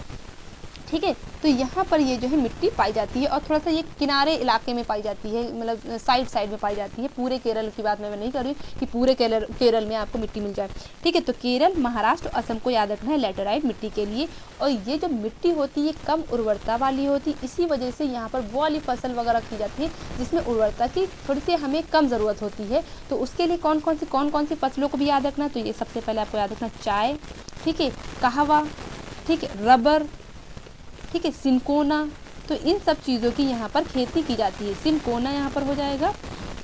ठीक है, तो यहाँ पर ये जो है मिट्टी पाई जाती है, और थोड़ा सा ये किनारे इलाके में पाई जाती है, मतलब साइड में पाई जाती है। पूरे केरल की बात मैं नहीं कर रही कि पूरे केरल में आपको मिट्टी मिल जाए। ठीक है, तो केरल, महाराष्ट्र, असम को याद रखना है लैटेराइट मिट्टी के लिए। और ये जो मिट्टी होती है कम उर्वरता वाली होती है, इसी वजह से यहाँ पर वो वाली फसल वगैरह की जाती है जिसमें उर्वरता की थोड़ी सी हमें कम ज़रूरत होती है। तो उसके लिए कौन कौन सी फसलों को भी याद रखना, तो ये सबसे पहले आपको याद रखना चाय, ठीक है, कहवा, ठीक है, रबर, ठीक है, सिनकोना। तो इन सब चीज़ों की यहाँ पर खेती की जाती है। सिनकोना यहाँ पर हो जाएगा।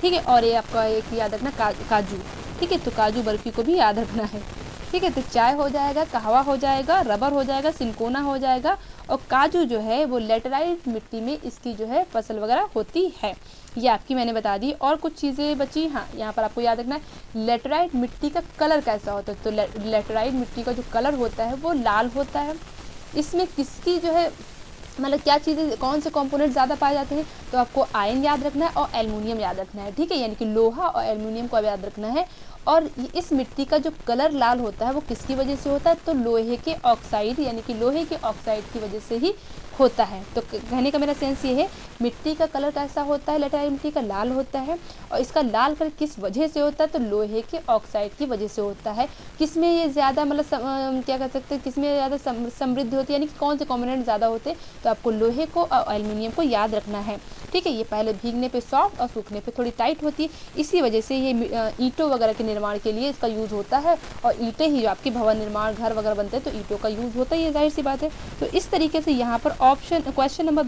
ठीक है, और ये आपका एक याद रखना काजू। ठीक है, तो काजू बर्फी को भी याद रखना है। ठीक है, तो चाय हो जाएगा, कहवा हो जाएगा, रबर हो जाएगा, सिनकोना हो जाएगा, और काजू जो है वो लैटेराइट मिट्टी में इसकी जो है फसल वगैरह होती है। ये आपकी मैंने बता दी। और कुछ चीज़ें बची, हाँ, यहाँ पर आपको याद रखना है लैटेराइट मिट्टी का कलर कैसा होता है। तो लैटेराइट मिट्टी का जो कलर होता है वो लाल होता है। इसमें किसकी जो है मतलब क्या चीज़ें, कौन से कंपोनेंट ज़्यादा पाए जाते हैं, तो आपको आयरन याद रखना है और एल्युमिनियम याद रखना है। ठीक है, यानी कि लोहा और एल्युमिनियम को याद रखना है। और इस मिट्टी का जो कलर लाल होता है वो किसकी वजह से होता है, तो लोहे के ऑक्साइड यानी कि लोहे के ऑक्साइड की वजह से ही होता है। तो कहने का मेरा सेंस ये है, मिट्टी का कलर कैसा होता है, लेटेराइट मिट्टी का लाल होता है, और इसका लाल कलर किस वजह से होता है, तो लोहे के ऑक्साइड की वजह से होता है। किसमें ये ज़्यादा मतलब क्या कह सकते हैं, किसमें ज़्यादा समृद्ध होती है, यानी कि कौन से कॉम्पोनेंट ज़्यादा होते हैं, तो आपको लोहे को और एल्युमिनियम को याद रखना है। ठीक है, ये पहले भीगने पे सॉफ्ट और सूखने पे थोड़ी टाइट होती है, इसी वजह से ये ईंटों वगैरह के निर्माण के लिए इसका यूज़ होता है, और ईंटें ही आपके भवन निर्माण घर वगैरह बनते हैं तो ईंटों का यूज़ होता ही है, जाहिर सी बात है। तो इस तरीके से यहाँ पर ऑप्शन क्वेश्चन नंबर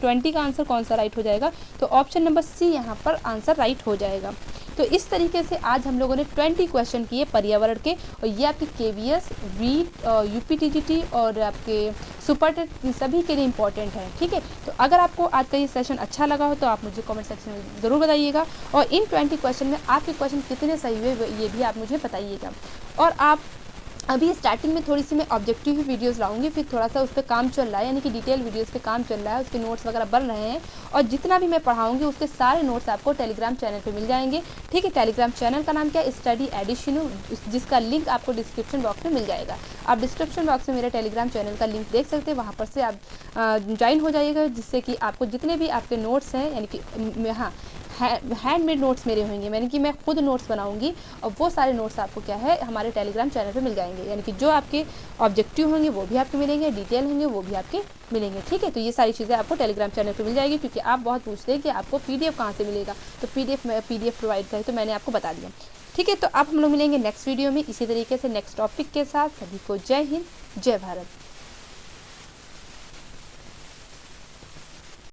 20 का आंसर कौन सा राइट हो जाएगा, तो ऑप्शन नंबर सी यहाँ पर आंसर राइट हो जाएगा। तो इस तरीके से आज हम लोगों ने 20 क्वेश्चन किए पर्यावरण के, और ये आपके केवीएस, रीट, यूपीटीजीटी और आपके सुपर टेट सभी के लिए इंपॉर्टेंट है। ठीक है, तो अगर आपको आज का ये सेशन अच्छा लगा हो तो आप मुझे कमेंट सेक्शन में ज़रूर बताइएगा, और इन 20 क्वेश्चन में आपके क्वेश्चन कितने सही हुए ये भी आप मुझे बताइएगा। और आप अभी स्टार्टिंग में थोड़ी सी मैं ऑब्जेक्टिव ही वीडियोस लाऊंगी, फिर थोड़ा सा उस पर काम चल रहा है, यानी कि डिटेल वीडियोस पे काम चल रहा है, उसके नोट्स वगैरह बन रहे हैं, और जितना भी मैं पढ़ाऊंगी उसके सारे नोट्स आपको टेलीग्राम चैनल पे मिल जाएंगे। ठीक है, टेलीग्राम चैनल का नाम क्या है, स्टडी एडिशिनो, जिसका लिंक आपको डिस्क्रिप्शन बॉक्स में मिल जाएगा। आप डिस्क्रिप्शन बॉक्स में मेरे टेलीग्राम चैनल का लिंक देख सकते हैं, वहाँ पर से आप ज्वाइन हो जाइएगा, जिससे कि आपको जितने भी आपके नोट्स हैं, यानी कि हाँ हैंडमेड नोट्स मेरे होंगे, यानी कि मैं खुद नोट्स बनाऊंगी, और वो सारे नोट्स आपको क्या है हमारे टेलीग्राम चैनल पे मिल जाएंगे, यानी कि जो आपके ऑब्जेक्टिव होंगे वो भी आपके मिलेंगे, डिटेल होंगे वो भी आपके मिलेंगे। ठीक है, तो ये सारी चीज़ें आपको टेलीग्राम चैनल पे मिल जाएगी, क्योंकि आप बहुत पूछते हैं कि आपको पीडीएफ कहाँ से मिलेगा, तो पीडीएफ प्रोवाइड करें, तो मैंने आपको बता दिया। ठीक है, तो अब हम लोग मिलेंगे नेक्स्ट वीडियो में इसी तरीके से नेक्स्ट टॉपिक के साथ। सभी को जय हिंद, जय भारत।